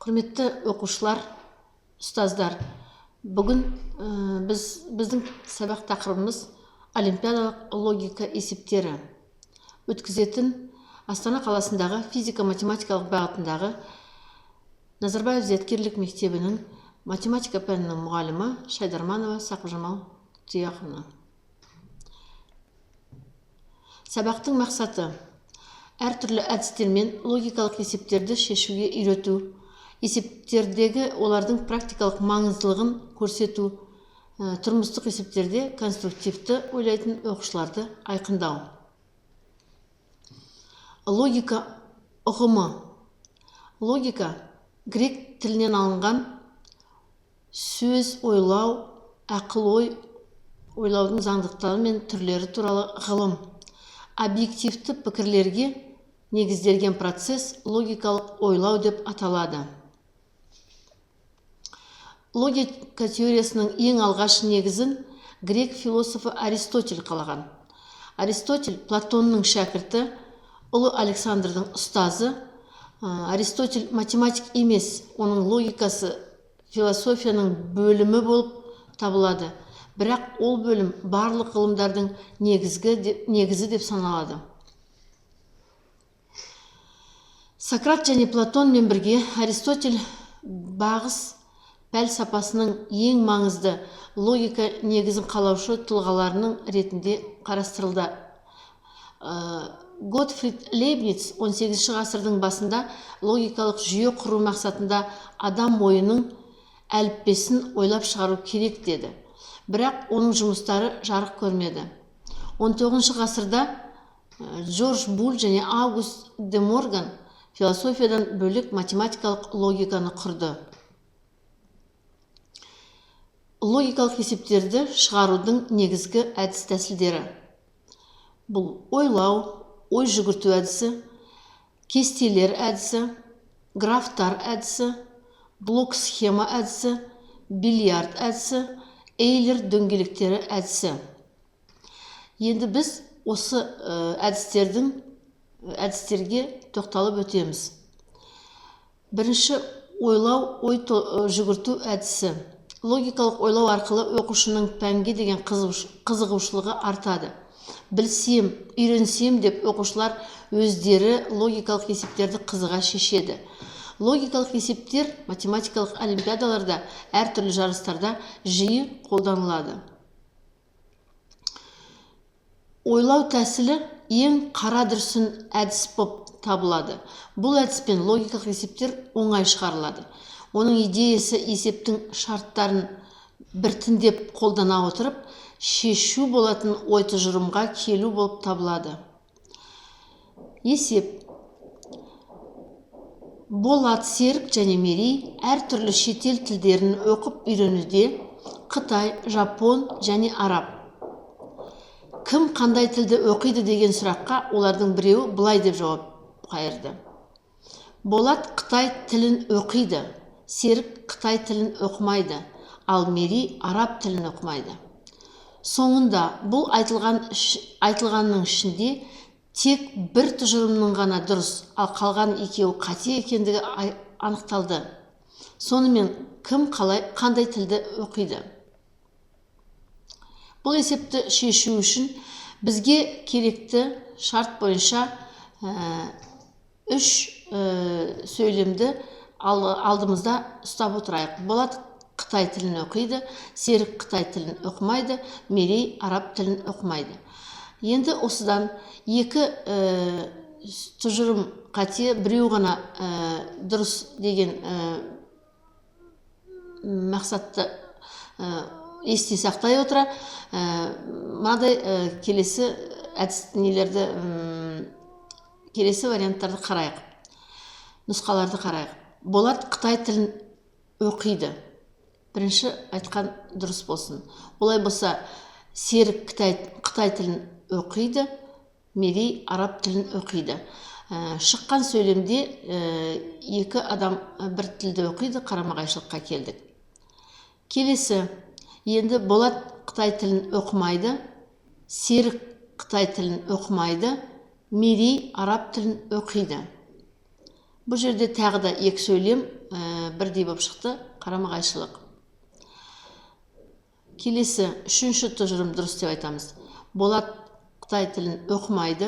Құрметті оқушылар, ұстаздар, бүгін біздің сабақ тақырыбымыз олимпиадалық логика есептері. Өткізетін Астана қаласындағы физика-математикалық бағытындағы Назарбаев зияткерлік мектебінің математика пәнінің мұғалімі Шайдарманова Сақыпжамал Тұяқовна. Сабақтың мақсаты әртүрлі әдістермен логикалық есептерді шешуге үйрету, есептердегі олардың практикалық маңыздылығын көрсету, тұрмыстық есептерде конструктивті ойлайтын оқушыларды айқындау. Логика ұғымы. Логика грек тілінен алынған сөз ойлау, ақыл-ой, ойлаудың заңдылықтары мен түрлері туралы ғылым. Объективті пікірлерге негізделген процесс логикалық ойлау деп аталады. Логика теориясының ең алғаш негізін грек философы Аристотель қалаған. Аристотель Платонның шәкірті, ұлы Александрдың ұстазы. Аристотель математик емес, оның логикасы философияның бөлімі болып табылады. Бірақ ол бөлім барлық ғылымдардың негізі деп саналады. Сократ және Платонмен бірге Аристотель бағыс пәлсапасының ең маңызды логика негізін қалаушы тұлғаларының ретінде қарастырылды. Готфрид Лейбниц 18 ғасырдың басында логикалық жүйе құру мақсатында адам ойының әліппесін ойлап шығару керек деді. Бірақ оның жұмыстары жарық көрмеді. 19 ғасырда Джордж Буль және Аугуст де Морган философиядан бөлек математикалық логиканы құрды. Логикалық есептерді шығарудың негізгі әдіс тәсілдері. Бұл ойлау, ой жүгірту әдісі, кестелер әдісі, графтар әдісі, блок схема әдісі, бильярд әдісі, Эйлер дөңгелектері әдісі. Енді біз осы әдістерге тоқталып өтеміз. Бірінші, ойлау, ой жүгірту әдісі. Логикалық ойлау арқылы оқушының пәнге деген қызығушылығы артады. Білсем, үйренсем деп оқушылар өздері логикалық есептерді қызыға шешеді. Логикалық есептер математикалық олимпиадаларда, әртүрлі жарыстарда жиі қолданылады. Ойлау тәсілі ең қара дүрсін әдіс болып табылады. Бұл әдіспен логикалық есептер оңай шығарылады. Оның идеясы есептің шарттарын біртіндеп қолдана отырып, шешу болатын ой тұжырымға келу болып табылады. Есеп. Болат, Серік және Мерей әртүрлі шетел тілдерін оқып үйренуде Қытай, Жапон және Араб. Кім қандай тілді оқиды деген сұраққа олардың біреуі былай деп жауап қайырды. Болат Қытай тілін оқиды, Серік Қытай тілін оқымайды, ал Мерей Араб тілін оқымайды. Соңында бұл айтылғанның ішінде тек бір тұжырымның ғана дұрыс, ал қалған екеуі қате екендігі анықталды. Сонымен кім қандай тілді оқиды? Бұл есепті шешу үшін бізге керекті шарт бойынша үш сөйлемді алдымызда ұстап отырайық. Болат Қытай тілін оқиды, Серік Қытай тілін оқымайды, Мерей Араб тілін оқымайды. Енді осыдан екі тұжырым қате, біреу ғана дұрыс деген мақсатты есте сақтай отыра, мынадай келесі варианттарды қарайық. Нұсқаларды қарайық. Болат Қытай тілін оқиды. Бірінші айтқан дұрыс болсын. Олай болса, Серік Қытай тілін оқиды, Мерей Араб тілін оқиды. Шыққан сөйлемде екі адам бір тілді оқиды, қарама-қайшылыққа келдік. Келесі, енді Болат Қытай тілін оқымайды, Серік Қытай тілін оқымайды, Мерей Араб тілін оқиды. Бұл жерде тағы да екі сөйлем бірдей болып шықты, қарама-қайшылық. Келесі үшінші тұжырым дұрыс деп айтамыз. Болат Қытай тілін оқымайды,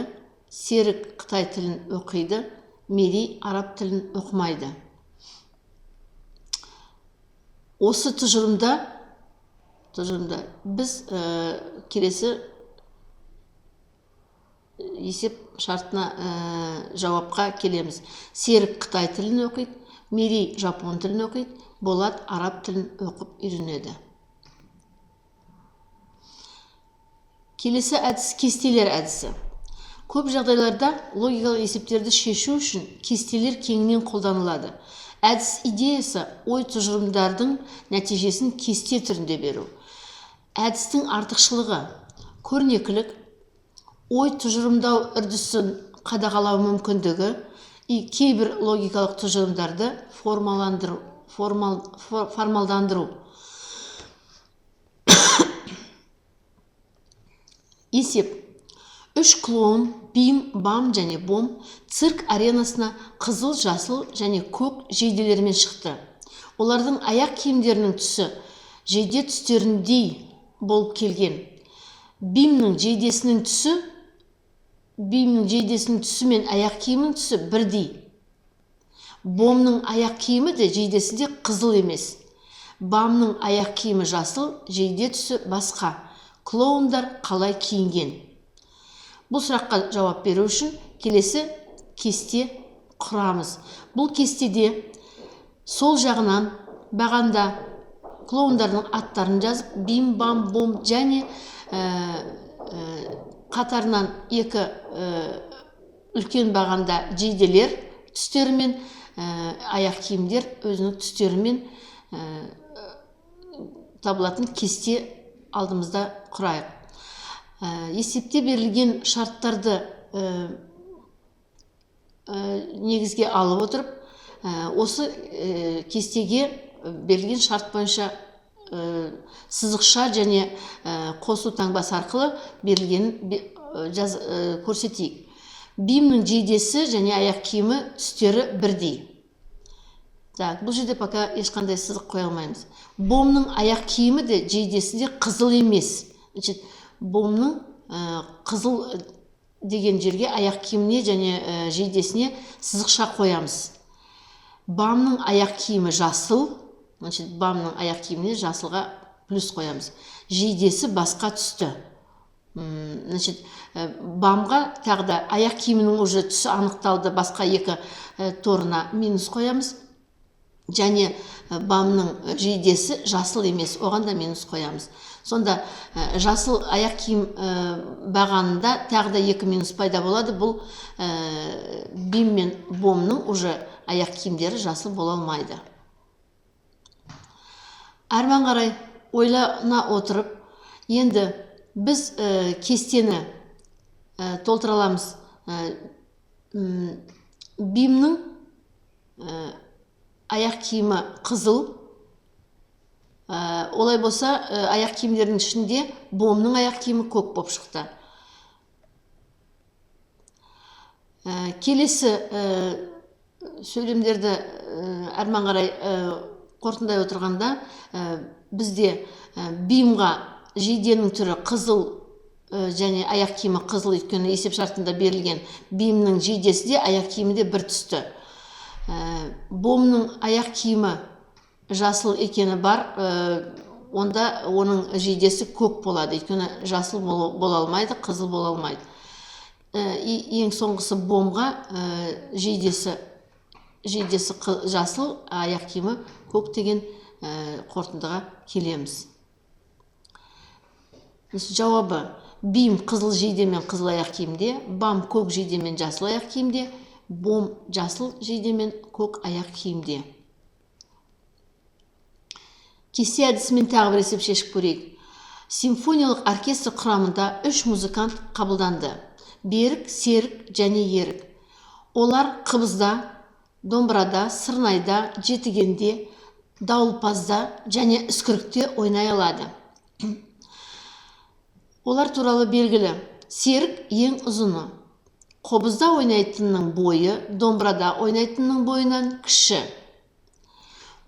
Серік Қытай тілін оқиды, Мерей араб тілін оқымайды. Осы тұжырымда біз келесі есеп шартына жауапқа келеміз. Серік Қытай тілін оқиды, Мерей жапон тілін оқиды, Болат араб тілін оқып үйренеді. Келесі әдіс кестелер әдісі. Көп жағдайларда логикалық есептерді шешу үшін кестелер кеңінен қолданылады. Әдіс идеясы ой тұжырымдардың нәтижесін кесте түрінде беру. Әдістің артықшылығы көрнекілік, ой тұжырымдау үрдісін қадағалау мүмкіндігі, кейбір логикалық тұжырымдарды формалдандыру. Есеп. 3 клоун, бим, бам және бом цирк аренасына қызыл, жасыл және көк жейделермен шықты. Олардың аяқ киімдерінің түсі жейде түстеріндей болып келген. Бимнің жейдесінің түсі мен аяқ киімінің түсі бірдей. Бомның аяқ киімі де жейдесі де қызыл емес. Бамның аяқ киімі жасыл, жейде түсі басқа. Клоундар қалай киінген? Бұл сұраққа жауап беру үшін келесі кесте құрамыз. Бұл кестеде сол жағынан бағанда клоундардың аттарын жазып, бим, бам, бом және қатарынан екі үлкен бағанда жейделер түстерімен, аяқ киімдер өзінің түстерімен табылатын кесте алдымызда құрайық. Есепте берілген шарттарды негізге алып отырып, осы кестеге берілген шарт бойынша сызықша және қосу таңбасы арқылы берілгенін көрсетейік. Бимнің жейдесі және аяқ киімі түстері бірдей. Бұл жерде пока ешқандай сызық қоя алмаймыз. Бомның аяқ киімі де жейдесі де қызыл емес. Бомның қызыл деген жерге аяқ киіміне және жейдесіне сызықша қоямыз. Бамның аяқ киімі жасыл, бамның аяқ киіміне жасылға плюс қоямыз. Жейдесі басқа түсті. Бамға тағда аяқ киімінің уже түсі анықталды, басқа екі торына минус қоямыз. Және бамның жейдесі жасыл емес, оған да минус қоямыз. Сонда жасыл аяқ киім бағанында тағда екі минус пайда болады. Бұл бим мен бомның уже аяқ киімдері жасыл бола алмайды. Әрмен қарай ойлана отырып, енді біз кестені толтыра аламыз. Бимнің аяқ киімі қызыл, олай болса аяқ киімдердің ішінде бомның аяқ киімі көк болып шықты. Келесі сөйлемдерді әрмен қарай қорытындай отырғанда, бізде бимға жейденің түрі қызыл және аяқ киімі қызыл, өйткені есеп шартында берілген. Бимнің жейдесі де аяқ киімі де бір түсті. Бомның аяқ киімі жасыл екені бар, онда оның жейдесі көк болады, өйткені жасыл бола алмайды, қызыл бола алмайды. Ең соңғысы бомға жейдесі жасыл, аяқ киімі көк деген қорытындыға келеміз. Жауабы: бим қызыл жейдемен қызыл аяқ киімде, бам көк жейдемен жасыл аяқ киімде, бом жасыл жейдемен көк аяқ киімде. Кесте әдісімен тағы бір есеп шешіп көрейік. Симфониялық оркестр құрамында 3 музыкант қабылданды: Берік, Серік және Ерік. Олар қыбызда, домбырада, сырнайда, жетігенде, дауылпазда және үскірікте ойнай алады. Олар туралы белгілі: Серік ең ұзыны. Қобызда ойнайтынның бойы домбырада ойнайтынның бойынан кіші.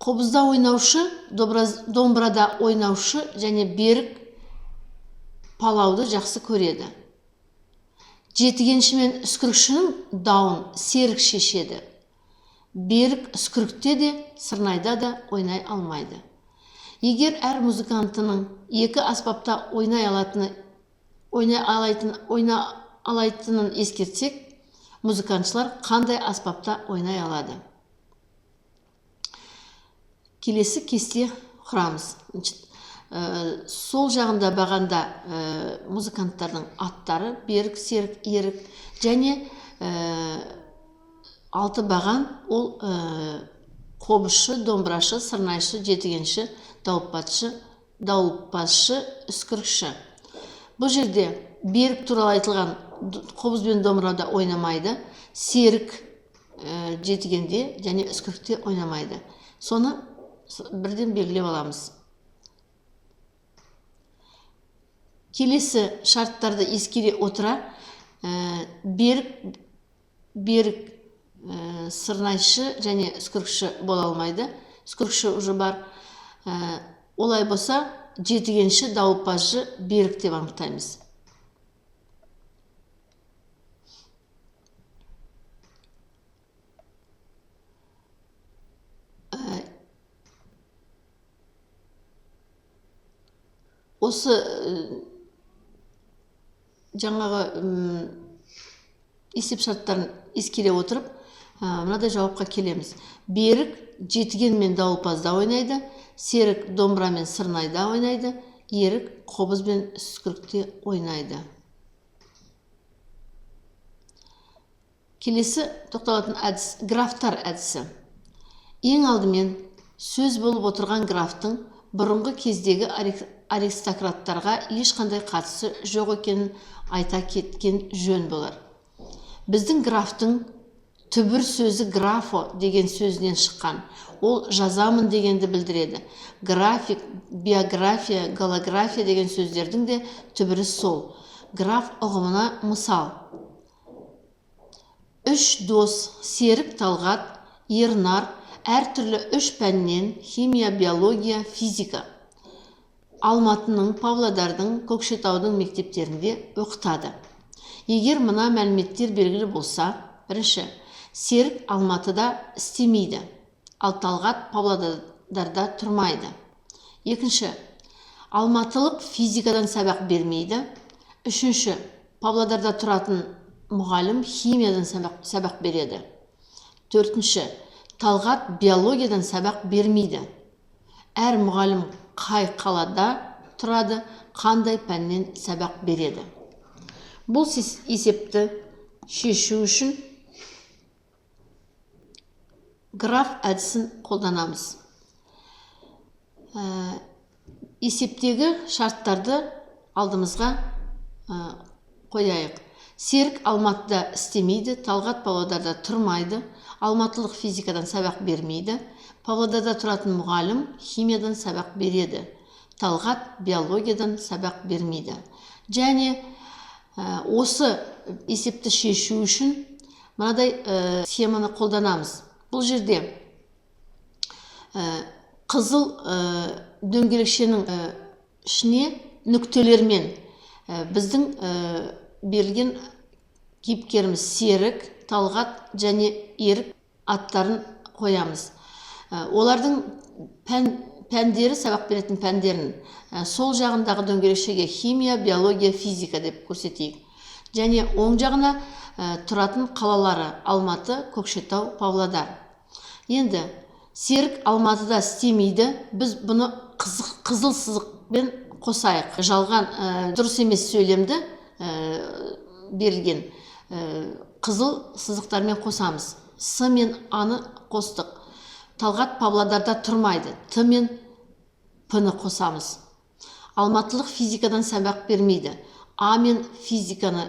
қобызда ойнаушы, домбырада ойнаушы және берік палауды жақсы көреді. Жетігенші мен үскірікшінің дауын серік шешеді. Берік үскірікте де, сырнайда да ойнай алмайды. Егер әр музыкантының екі аспапта ойнай алайтынын ескертсек, музыкантшылар қандай аспапта ойнай алады? Келесі кесте құрамыз. Сол жағында бағанда музыканттардың аттары берік, серік, ерік және 6 баған ол қобызшы, домбырашы, сырнайшы, жетігенші, дауылпазшы, үскірікші. Бұл жерде берік туралы айтылған қобыз бен домбырада ойнамайды, серік жетігенде және үскірікте ойнамайды. Соны бірден белгілеп аламыз. Келесі шарттарды ескере отыра, берік сырнайшы және үскірікші бола алмайды. Үскірікші уже бар. Олай болса, жетігенші, дауылпазшы, берік деп анықтаймыз. Осы жаңағы есеп шарттарын ескере отырып, мынадай жауапқа келеміз. Берік жетіген мен дауылпазда ойнайды, серік домбыра мен сырнайда ойнайды, ерік қобыз бен үскірікте ойнайды. Келесі тоқталатын әдіс графтар әдісі. Ең алдымен сөз болып отырған графтың бұрынғы кездегі аристократтарға ешқандай қатысы жоқ екенін айта кеткен жөн болар. Біздің графтың түбір сөзі графо деген сөзінен шыққан. Ол жазамын дегенді білдіреді. График, биография, голография деген сөздердің де түбірі сол. Граф ұғымына мысал. 3 дос, Серік, Талғат, Ернар, әртүрлі 3 пәннен химия, биология, физика Алматының, Павлодардың, Көкшетаудың мектептерінде оқытады. Егер мына мәліметтер белгілі болса, бірінші, Серік Алматыда істемейді, ал Талғат Павлодарда тұрмайды. Екінші, алматылық физикадан сабақ бермейді. Үшінші, Павлодарда тұратын мұғалім химиядан сабақ береді. Төртінші, Талғат биологиядан сабақ бермейді. Әр мұғалім қай қалада тұрады, қандай пәннен сабақ береді. Бұл есепті шешу үшін граф әдісін қолданамыз. Есептегі шарттарды алдымызға қояйық. Серік Алматыда істемейді, Талғат Павлодарда тұрмайды, алматылық физикадан сабақ бермейді, Павлодарда тұратын мұғалім химиядан сабақ береді, Талғат биологиядан сабақ бермейді. Және осы есепті шешу үшін мынадай схеманы қолданамыз. Бұл жерде қызыл дөңгелекшенің ішіне нүктелермен біздің берілген кейіпкеріміз Серік, Талғат және Ерік аттарын қоямыз. Олардың пәндері, сабақ беретін пәндерін сол жағындағы дөңгелекшеге химия, биология, физика деп көрсетейік. Және оң жағына тұратын қалалары Алматы, Көкшетау, Павлодар. Енді Серік Алматыда істемейді, біз бұны қызыл сызықпен қосайық. Жалған дұрыс емес сөйлемді берілген қызыл сызықтармен қосамыз. С мен А-ны қостық. Талғат Павлодарда тұрмайды. Т мен П-ны қосамыз. Алматылық физикадан сабақ бермейді. А мен физиканы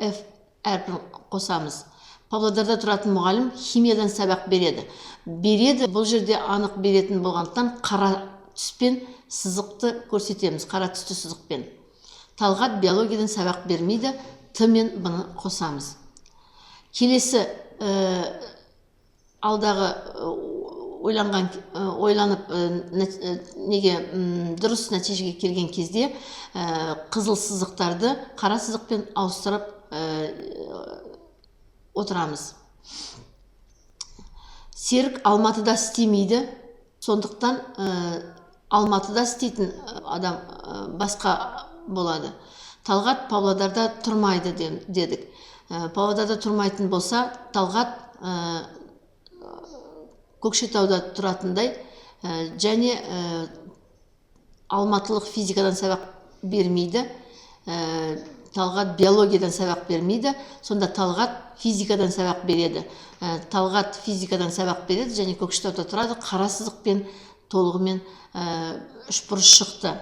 Ф әрпін қосамыз. Павлодарда тұратын мұғалім химиядан сабақ береді. Бұл жерде анық беретін болғандықтан қара түспен сызықты көрсетеміз. Қара түсті сызықпен. Талғат биологиядан сабақ бермейді. Т мен Б-ны қосамыз. Келесі алдағы ойланып неге дұрыс нәтижеге келген кезде қызыл сызықтарды қара сызықпен ауыстырып отырамыз. Серік Алматыда істемейді, сондықтан Алматыда істейтін адам басқа болады. Талғат Павлодарда тұрмайды дедік. Павлодарда тұрмайтын болса, Талғат Көкшетауда тұратындай және алматылық физикадан сабақ бермейді, Талғат биологиядан сабақ бермейді, сонда Талғат физикадан сабақ береді. Талғат физикадан сабақ береді және Көкшетауда тұрады, қара сызықпен толығымен үшбұрыш шықты.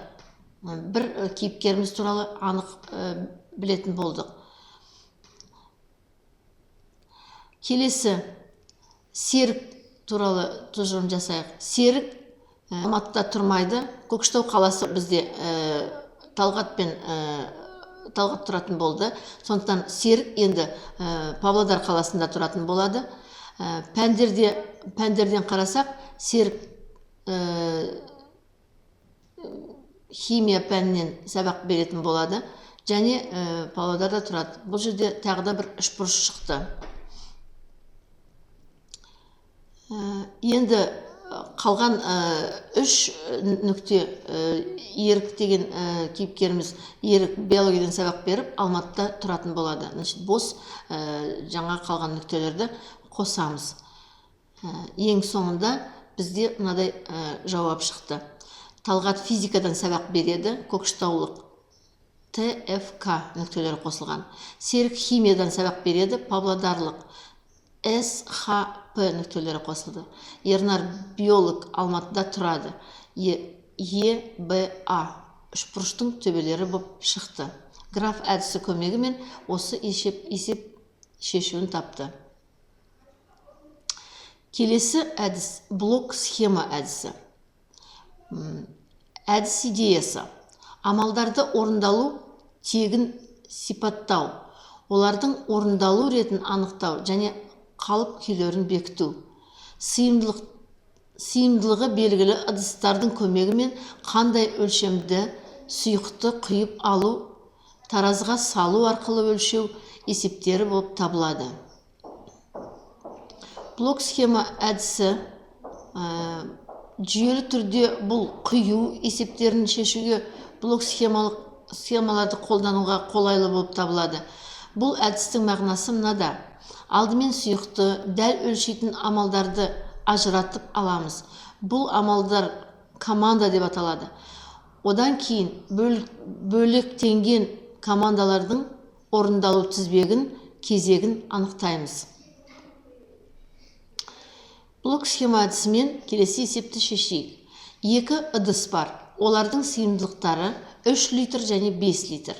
Бір кейіпкеріміз туралы анық білетін болдық. Келесі Серік туралы тұжырым жасайық. Серік Алматыда тұрмайды, Көкшетау қаласы бізде Талғат тұратын болды. Сондықтан Серік енді Павлодар қаласында тұратын болады. Пәндерден қарасақ, Серік химия пәнінен сабақ беретін болады және Павлодарда тұрады. Бұл жерде тағы да бір үшбұрыш шықты. Енді қалған үш нүкте Ерік деген кейіпкеріміз Ерік биологиядан сабақ беріп Алматыда тұратын болады. Бос жаңа қалған нүктелерді қосамыз. Ең соңында бізде мынадай жауап шықты. Талғат физикадан сабақ береді, Көкшетаулық ТФК нүктелері қосылған. Серік химиядан сабақ береді, Павлодарлық СХП нүктелері қосылды. Ернар биолог Алматыда тұрады, ЕБА үшбұрыштың төбелері болып шықты. Граф әдісі көмегімен осы есеп шешуін тапты. Келесі әдіс блок схема әдісі. Әдіс идеясы: амалдарды орындалу тегін сипаттау, олардың орындалу ретін анықтау және қалып күйлерін бекіту. Сыйымдылығы белгілі ыдыстардың көмегімен қандай өлшемді сұйықты құйып алу, таразыға салу арқылы өлшеу есептері болып табылады. Блок схема әдісі жүйелі түрде бұл құю есептерін шешуге блок схемаларды қолдануға қолайлы болып табылады. Бұл әдістің мағынасы мынада: алдымен сұйықты дәл өлшейтін амалдарды ажыратып аламыз. Бұл амалдар команда деп аталады. Одан кейін бөлектенген командалардың орындалу тізбегін, кезегін анықтаймыз. Блок схема әдісімен келесі есепті шешейік. Екі ыдыс бар. Олардың сыйымдылықтары 3 литр және 5 литр.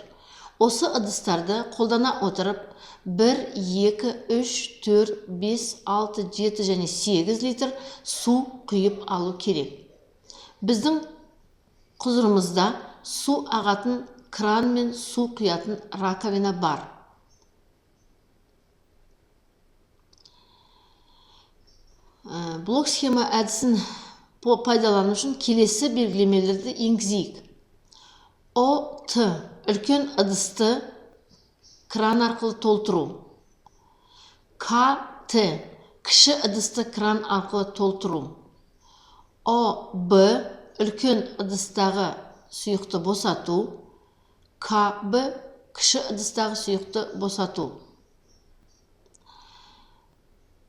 Осы ыдыстарды қолдана отырып 1, 2, 3, 4, 5, 6, 7 және 8 литр су құйып алу керек. Біздің құзырымызда су ағатын кран мен су құятын раковина бар. Блок схема әдісін пайдалану үшін келесі белгілемелерді енгізейік. ОТ үлкен ыдысты кран арқылы толтыру. КТ кіші ыдысты кран арқылы толтыру. ОБ үлкен ыдыстағы сұйықты босату. КБ кіші ыдыстағы сұйықты босату.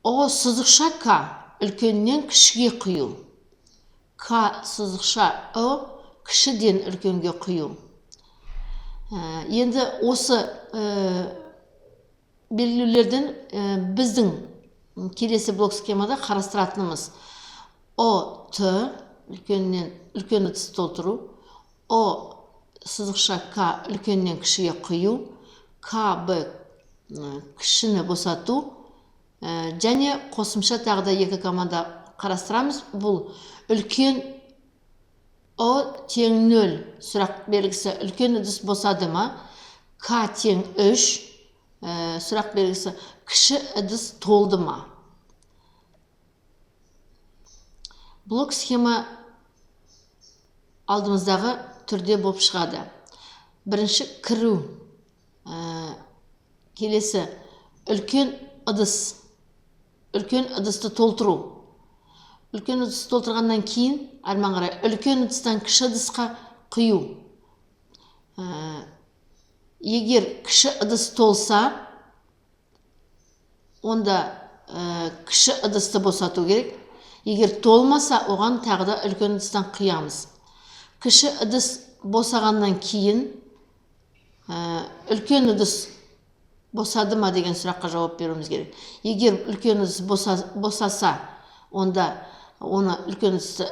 О сызықша К үлкеннен кішіге құю. К сызықша О кішіден үлкенге құю. Енді осы белгілерден біздің келесі блок схемада қарастыратынымыз: ОТ үлкен ыдыс толтыру, О сызықша К үлкеннен кішіге құю, КБ кішіні босату және қосымша тағы да екі команда қарастырамыз. Бұл үлкен О тең 0 сұрақ белгісі үлкен ыдыс босады ма, К тең 3 сұрақ белгісі кіші ыдыс толды ма. Блок схема алдымыздағы түрде болып шығады. Бірінші кіру. Келесі үлкен ыдысты толтыру. Үлкен ыдысты толтырғаннан кейін әрмен қарай үлкен ыдыстан кіші ыдысқа құю. Егер кіші ыдыс толса, онда кіші ыдысты босату керек. Егер толмаса, оған тағы да үлкен ыдыстан құямыз. Кіші ыдыс босағаннан кейін үлкен ыдыс босады ма деген сұраққа жауап беруіміз керек. Егер үлкен ыдыс босаса, онда оны үлкен ыдысты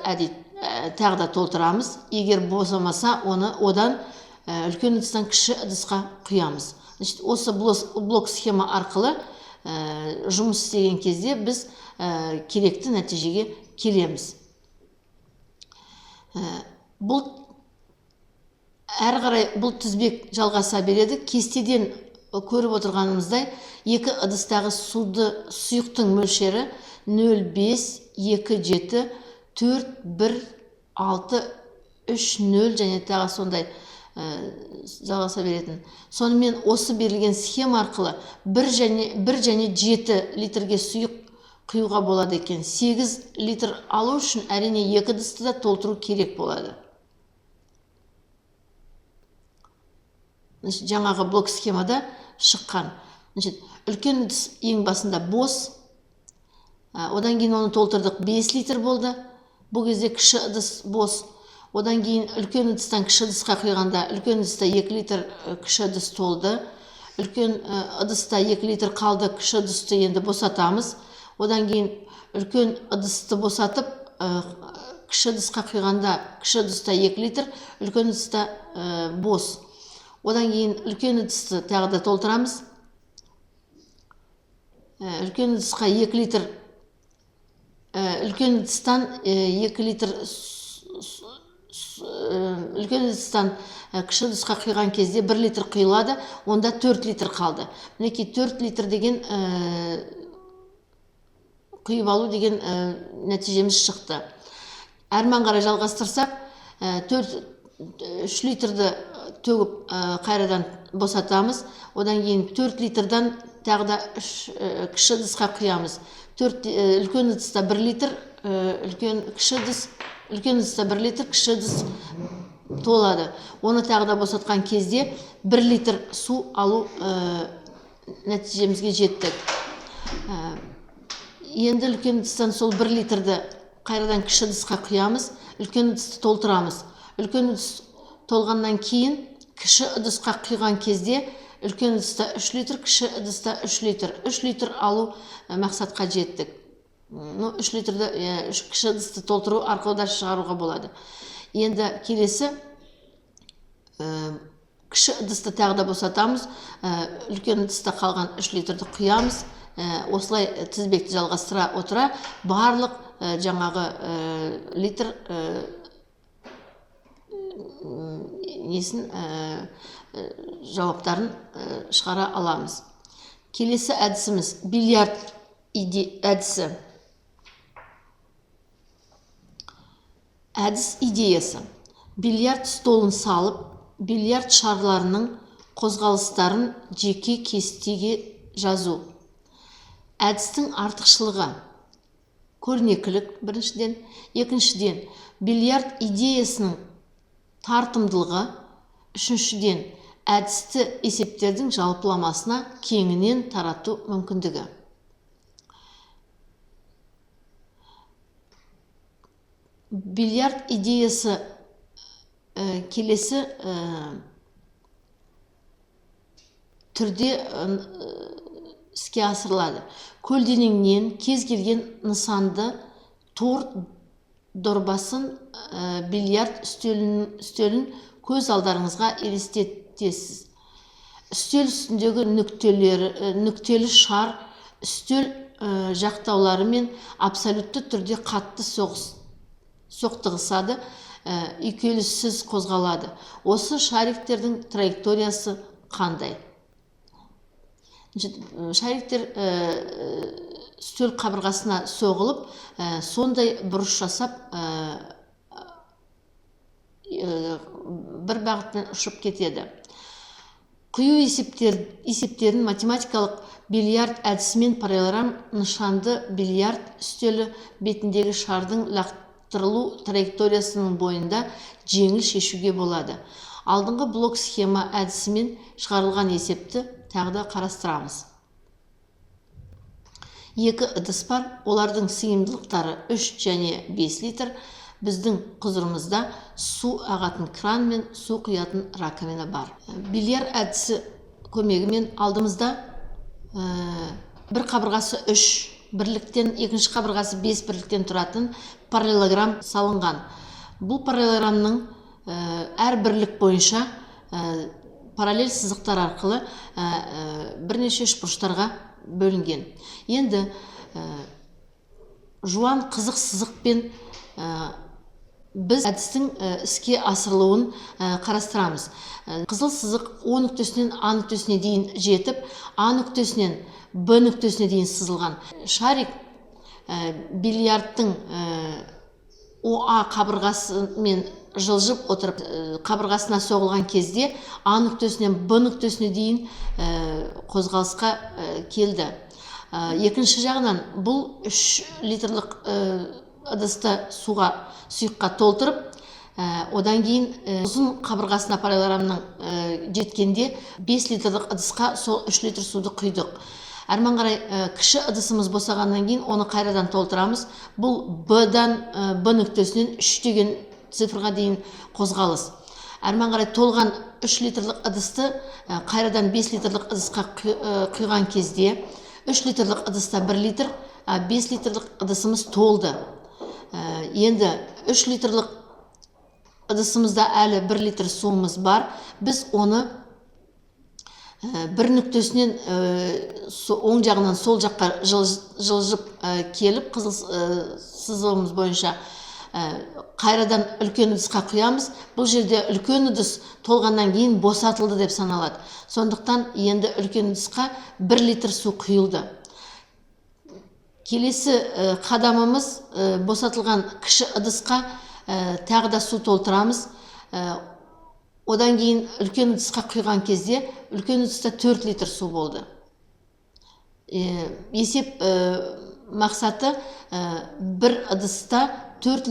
тағы да толтырамыз. Егер босамаса, одан үлкен ыдыстан кіші ыдысқа құямыз. Осы блок схема арқылы жұмыс істеген кезде біз керекті нәтижеге келеміз. Әрі қарай бұл тізбек жалғаса береді. Кестеден көріп отырғанымыздай, екі ыдыстағы сұйықтың мөлшері 0,5, 2,7, 4, 1, 6, 3, 0 және тағы сондай жалғаса беретін. Сонымен осы берілген схема арқылы 1 және 7 литрге сұйық құюға болады екен. 8 литр алу үшін әрине екі ыдысты да толтыру керек болады. Жаңағы блок схемада шыққан. Үлкен ыдыс ең басында бос. Одан кейін оны толтырдық, 5 литр болды. Бұл кезде кіші ыдыс бос. Одан кейін үлкен ыдыстан кіші ыдысқа құйғанда, үлкен ыдыста 2 литр кіші ыдыс толды. Үлкен ыдыста 2 литр қалды, кіші ыдысты енді босатамыз. Одан кейін үлкен ыдысты босатып, кіші ыдысқа құйғанда, кіші ыдыста 2 литр, үлкен ыдыста бос. Одан кейін үлкен ыдысты тағы да толтырамыз. Үлкен ыдысқа 2 литр, үлкен ыдыстан 2 литр, үлкен ыдыстан кіші ыдысқа құйған кезде 1 литр құйылады, онда 4 литр қалды. Мінекей 4 литр деген құйып алу деген нәтижеміз шықты. Әрмен қарай жалғастырсақ, 3 литрді төгіп қайрадан босатамыз. Одан кейін 4 литрдан тағы да кіші ыдысқа құямыз. Үлкен ыдыста 1 литр, үлкен ыдыста 1 литр, кіші ыдыс толады. Оны тағы да босатқан кезде 1 литр су алу нәтижемізге жеттік. Енді үлкен ыдыстан сол 1 литрді қайрадан кіші ыдысқа құямыз, үлкен ыдысты толтырамыз. Үлкен ыдыс толғаннан кейін кіші ыдысқа құйған кезде үлкен ыдыста 3 литр, кіші ыдыста 3 литр. 3 литр алу мақсатқа жеттік. 3 литрді кіші ыдысты толтыру арқылы да шығаруға болады. Енді келесі кіші ыдысты тағы да босатамыз. Үлкен ыдыста қалған 3 литрді құямыз. Осылай тізбекті жалғастыра отыра барлық жаңағы литр жауаптарын шығара аламыз. Келесі әдісіміз бильярд әдісі. Әдіс идеясы. Бильярд столын салып, бильярд шарларының қозғалыстарын жеке кестеге жазу. Әдістің артықшылығы. Көрнекілік біріншіден, екіншіден бильярд идеясының тартымдылығы, үшіншіден әдісті есептердің жалпыламасына кеңінен тарату мүмкіндігі. Бильярд идеясы келесі түрде іске асырылады. Көлденеңнен кез келген нысанды тор дорбасын бильярд үстелін көз алдарыңызға елестетесіз. Үстел үстіндегі нүктелі шар үстел жақтаулары мен абсолютті түрде қатты соқтығысады, үйкеліссіз қозғалады. Осы шариктердің траекториясы қандай? Шариктер үстел қабырғасына соғылып, сондай бұрыш жасап, бір бағытпен ұшып кетеді. Құю есептерін математикалық бильярд әдісімен параллелограмм нышанды бильярд үстелі бетіндегі шардың лақтырылу траекториясының бойында жеңіл шешуге болады. Алдыңғы блок схема әдісімен шығарылған есепті тағы да қарастырамыз. Екі ыдыс бар, олардың сыйымдылықтары 3 және 5 литр. Біздің құзырымызда су ағатын кран мен су құятын раковина бар. Бильярд әдісі көмегімен алдымызда бір қабырғасы 3 бірліктен, екінші қабырғасы 5 бірліктен тұратын параллелограмм салынған. Бұл параллелограммның әр бірлік бойынша параллель сызықтар арқылы бірнеше үшбұрыштарға бөлінген. Енді жуан қызық сызықпен біз әдістің іске асырылуын қарастырамыз. Қызыл сызық О нүктесінен А нүктесіне дейін жетіп, А нүктесінен Б нүктесіне дейін сызылған. Шарик бильярдтың ОА қабырғасымен жылжып отырып, қабырғасына соғылған кезде А нүктесінен Б нүктесіне дейін қозғалысқа келді. Екінші жағынан бұл 3 литрлік ыдысты сұйыққа толтырып, одан кейін ұзын қабырғасына параллелограммның жеткенде 5 литрлік ыдысқа сол 3 литр суды құйдық. Әрмен қарай кіші ыдысымыз босағаннан кейін оны қайрадан толтырамыз. Бұл Б нүктесінен 3 деген цифрға дейін қозғалыс. Әрмен қарай толған 3 литрлік ыдысты қайрадан 5 литрлік ыдысқа құйған кезде 3 литрлік ыдыста 1 литр, 5 литрлік ыдысымыз толды. Енді 3 литрлік ыдысымызда әлі 1 литр суымыз бар. Біз оны бір нүктесінен оң жағынан сол жаққа жылжып келіп, қызыл сызығымыз бойынша қайрадан үлкен ыдысқа құямыз. Бұл жерде үлкен ыдыс толғаннан кейін босатылды деп саналады. Сондықтан енді үлкен ыдысқа 1 литр су құйылды. Келесі қадамымыз босатылған кіші ыдысқа тағы да су толтырамыз. Одан кейін үлкен ыдысқа құйған кезде үлкен ыдыста 4 литр су болды. Есеп мақсаты бір ыдысқа 4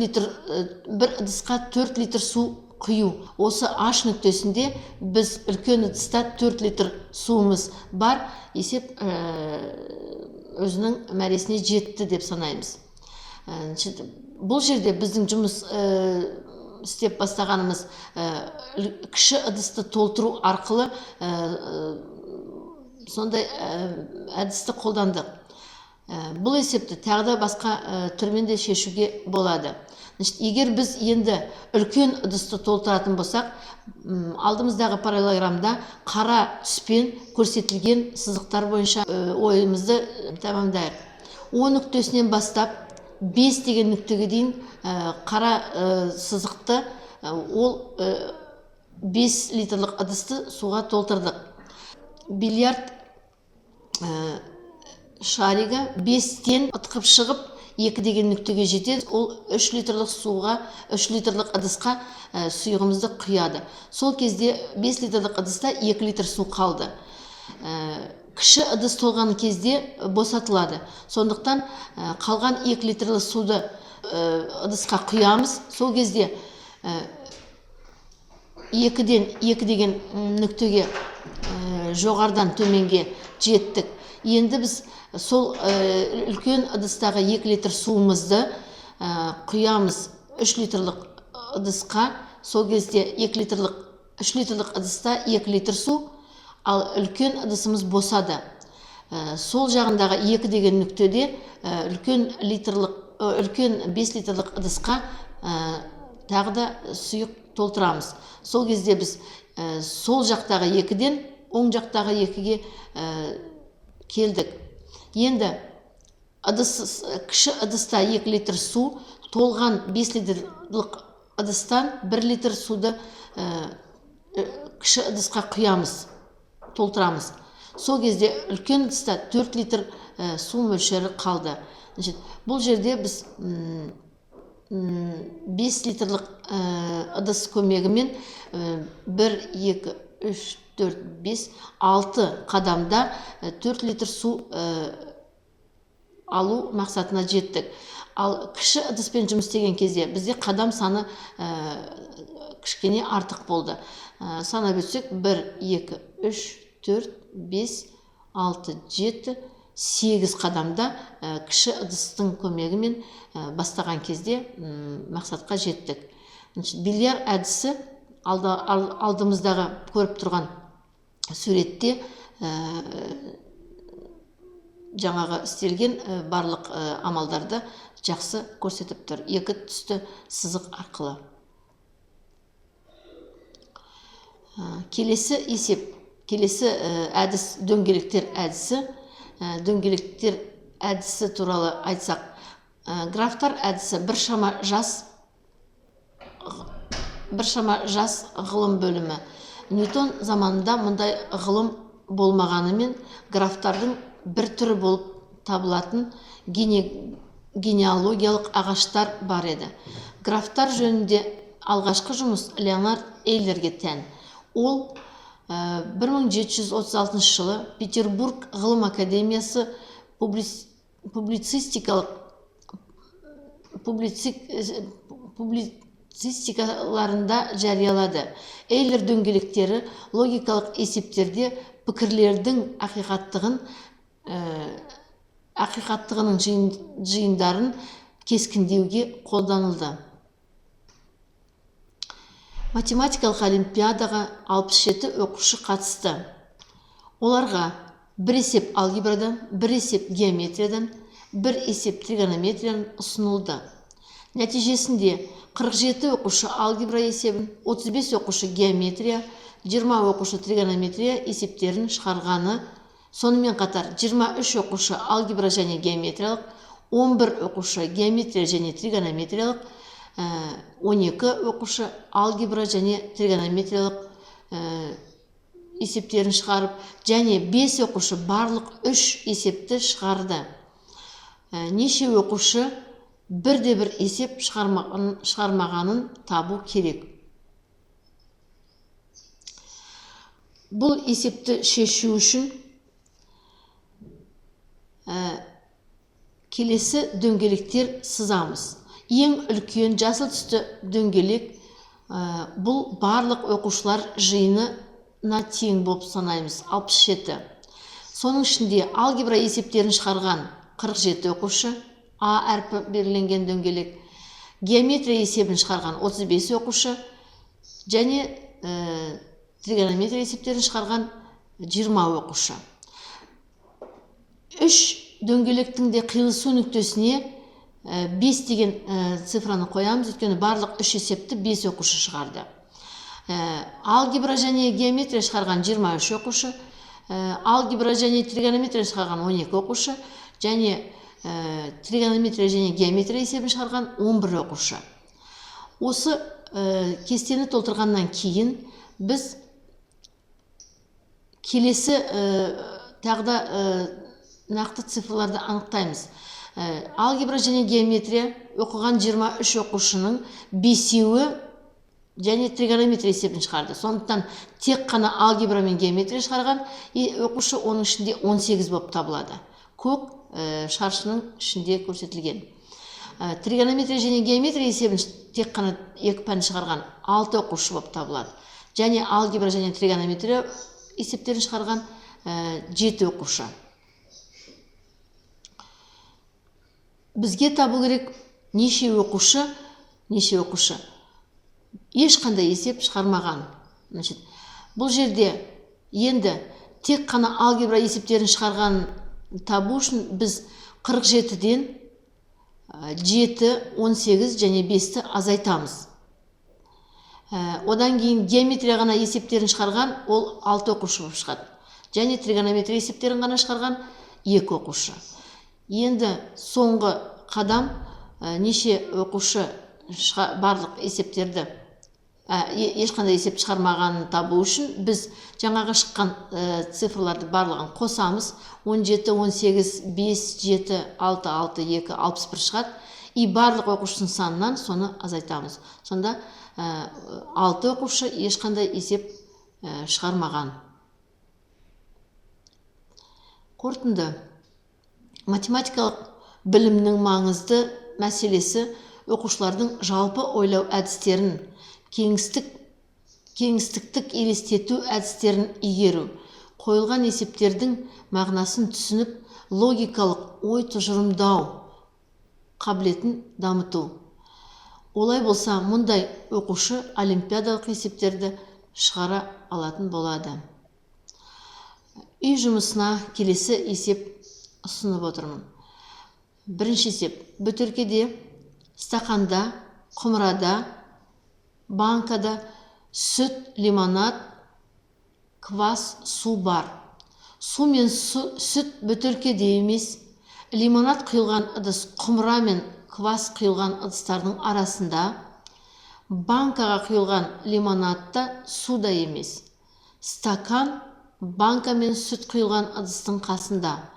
литр су құю. Осы H нүктесінде біз үлкен ыдыста 4 литр суымыз бар. Есеп өзінің мәресіне жетті деп санаймыз. Бұл жерде біздің жұмыс істеп бастағанымыз кіші ыдысты толтыру арқылы сондай әдісті қолдандық. Бұл есепті тағы да басқа түрмен де шешуге болады. Егер біз енді үлкен ыдысты толтыратын болсақ, алдымыздағы параллелограммда қара түспен көрсетілген сызықтар бойынша ойымызды тамамдайық. О нүктесінен бастап 5 деген нүктеге дейін қара сызықты, ол 5 литрлік ыдысты суға толтырдық. Бильярд шаригі 5-тен ытқып шығып 2 деген нүктеге жетеді. Ол 3 литрлік суға, 3 литрлік ыдысқа сұйығымызды құяды. Сол кезде 5 литрлік ыдыста 2 литр су қалды. Кіші ыдыс толған кезде босатылады. Сондықтан қалған 2 литрлік суды ыдысқа құямыз. Сол кезде 2-ден 2 деген нүктеге жоғардан төменге жеттік. Енді біз сол үлкен ыдыстағы 2 литр суымызды құямыз 3 литрлік ыдысқа. Сол кезде 3 литрлік ыдыста 2 литр су, ал үлкен ыдысымыз босады. Сол жағындағы 2 деген нүктеде үлкен 5 литрлік ыдысқа тағы да сұйық толтырамыз. Сол кезде біз сол жақтағы 2-ден оң жақтағы 2-ге келдік. Енді кіші ыдыста 2 литр су, толған 5 литрлік ыдыстан 1 литр суды кіші ыдысқа құямыз, толтырамыз. Сол кезде үлкен ыдыста 4 литр су мөлшері қалды. Бұл жерде біз 5 литрлік ыдыс көмегімен 1, 2, 3, 4, 5, 6 қадамда 4 литр су алу мақсатына жеттік. Ал кіші ыдыспен жұмыс істеген кезде бізде қадам саны кішкене артық болды. Санап өтсек 1, 2, 3, 4, 5, 6, 7, 8 қадамда кіші ыдыстың көмегімен бастаған кезде мақсатқа жеттік. Бильярд әдісі алдымыздағы көріп тұрған суретте жаңағы істелген барлық амалдарды жақсы көрсетіп тұр. Екі түсті сызық арқылы. Келесі әдіс дөңгелектер әдісі. Дөңгелектер әдісі туралы айтсақ, графтар әдісі біршама жас ғылым бөлімі. Ньютон заманында мұндай ғылым болмағанымен, графтардың бір түрі болып табылатын генеалогиялық ағаштар бар еді. Графтар жөнінде алғашқы жұмыс Леонард Эйлерге тән. Ол 1736 жылы Петербург ғылым академиясы публицистикаларында жариялады. Эйлер дөңгелектері логикалық есептерде пікірлердің ақиқаттығының жиындарын кескіндеуге қолданылды. Математикалық олимпиадаға 67 оқушы қатысты. Оларға бір есеп алгебрадан, бір есеп геометриядан, бір есеп тригонометриядан ұсынылды. Нәтижесінде 47 оқушы алгебра есебін, 35 оқушы геометрия, 20 оқушы тригонометрия есептерін шығарғаны, сонымен қатар 23 оқушы алгебра және геометриялық, 11 оқушы геометрия және тригонометриялық, 12 оқушы алгебра және тригонометриялық есептерін шығарып, және 5 оқушы барлық 3 есепті шығарды. Неше оқушы бірде-бір есеп шығармағанын табу керек. Бұл есепті шешу үшін келесі дөңгелектер сызамыз. Ең үлкен жасыл түсті дөңгелек бұл барлық оқушылар жиынына тең болып санаймыз, 67. Соның ішінде алгебра есептерін шығарған 47 оқушы, А әрпі берілген дөңгелек, геометрия есебін шығарған 35 оқушы, және тригонометрия есептерін шығарған 20 оқушы. 3 дөңгелектің де қиылысу нүктесіне 5 деген цифраны қоямыз, өйткені барлық 3 есепті 5 оқушы шығарды. Алгебра және геометрия шығарған 23 оқушы, алгебра және тригонометрия шығарған 12 оқушы, және тригонометрия және геометрия есебін шығарған 11 оқушы. Осы кестені толтырғаннан кейін біз келесі тағда нақты цифрларды анықтаймыз. Алгебра және геометрия оқыған 23 оқушының 5-еуі және тригонометрия есебін шығарды. Сондықтан тек қана алгебра мен геометрия шығарған оқушы оның ішінде 18 болып табылады. Көк шаршының ішінде көрсетілген. Тригонометрия және геометрия есебін тек қана 2 пән шығарған 6 оқушы болып табылады. Және алгебра және тригонометрия есептерін шығарған 7 оқушы. Бізге табу керек неше оқушы ешқандай есеп шығармаған. Бұл жерде енді тек қана алгебра есептерін шығарған табу үшін біз 47-ден 7, 18 және 5-ті азайтамыз. Одан кейін геометрия ғана есептерін шығарған ол 6 оқушы болып шығады. Және тригонометрия есептерін ғана шығарған 2 оқушы. Енді соңғы қадам неше оқушы барлық есептерді ешқандай есеп шығармағанын табу үшін біз жаңағы шыққан цифрларды барлығын қосамыз. 17, 18, 5, 7, 6, 6, 2, 61 шығады. И барлық оқушының санынан соны азайтамыз. Сонда 6 оқушы ешқандай есеп шығармаған. Қорытынды. Математикалық білімнің маңызды мәселесі оқушылардың жалпы ойлау әдістерін, кеңістіктік елестету әдістерін игеру, қойылған есептердің мағынасын түсініп, логикалық ой тұжырымдау қабілетін дамыту. Олай болса, мұндай оқушы олимпиадалық есептерді шығара алатын болады. Үй жұмысына келесі есеп ұсынып отырмын. Бірінші есеп. Бөтелкеде, стақанда, құмырада, банкада сүт, лимонад, квас, су бар. Су мен сүт бөтелкеде емес. Лимонад құйылған ыдыс құмыра мен квас құйылған ыдыстардың арасында. Банкаға құйылған лимонадта суда емес. Стакан банка мен сүт құйылған ыдыстың қасында.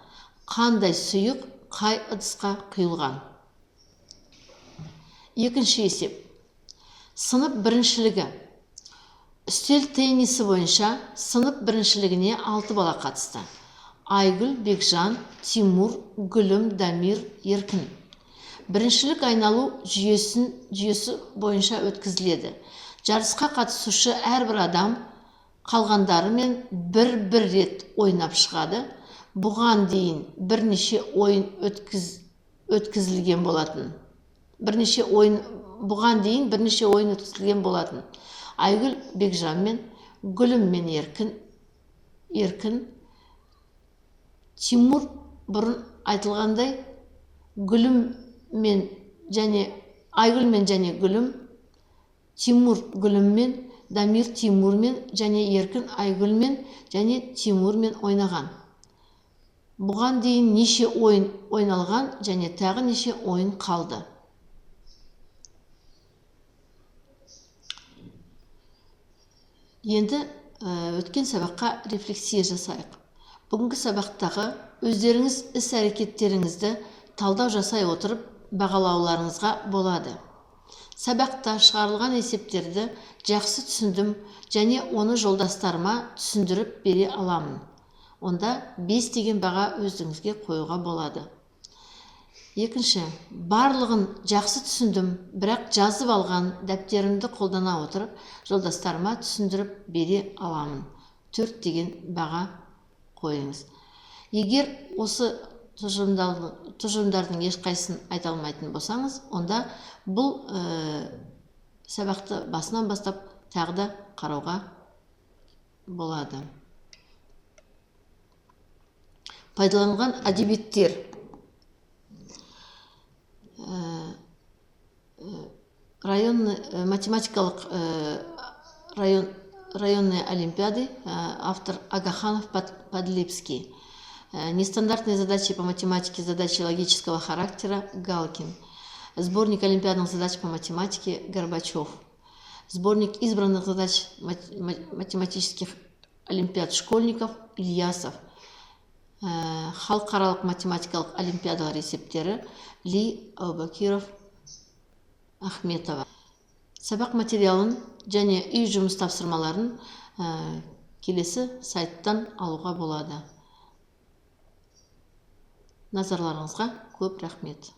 Қандай сұйық қай ыдысқа құйылған? Екінші есеп. Сынып біріншілігі. Үстел теннисі бойынша сынып біріншілігіне 6 бала қатысты. Айгүл, Бекжан, Тимур, Гүлім, Дамир, Еркін. Біріншілік айналу жүйесі бойынша өткізіледі. Жарысқа қатысушы әрбір адам қалғандарымен бір рет ойнап шығады. Бұған дейін бірнеше ойын өткізілген болатын. Айгүл Бекжан мен Гүлім мен Еркін. Тимур бұрын айтылғандай Айгүл мен және Гүлім, Тимур Гүліммен, Дамир Тимурмен және Еркін Айгүлмен және Тимурмен ойнаған. Бұған дейін неше ойын ойналған және тағы неше ойын қалды. Енді өткен сабаққа рефлексия жасайық. Бүгінгі сабақтағы өздеріңіз іс-әрекеттеріңізді талдау жасай отырып бағалауларыңызға болады. Сабақта шығарылған есептерді жақсы түсіндім және оны жолдастарыма түсіндіріп бере аламын. Онда 5 деген баға өздіңізге қоюға болады. Екінші, барлығын жақсы түсіндім, бірақ жазып алған дәптерімді қолдана отырып, жолдастарыма түсіндіріп бере аламын. 4 деген баға қойыңыз. Егер осы тұжырымдардың ешқайсысын айта алмайтын болсаңыз, онда бұл сабақты басынан бастап тағы да қарауға болады. Пайдаланған әдебиеттер. Математикалық районные олимпиады, автор Агаханов, Подлипский. Нестандартные задачи по математике, задачи логического характера, Галкин. Сборник олимпиадных задач по математике, Горбачев. Сборник избранных задач математических олимпиад школьников, Ильясов. Халықаралық математикалық олимпиадалар есептері, Ли, Аубакиров, Ахметова. Сабақ материалын және үй жұмыс тапсырмаларын келесі сайттан алуға болады. Назарларыңызға көп рахмет.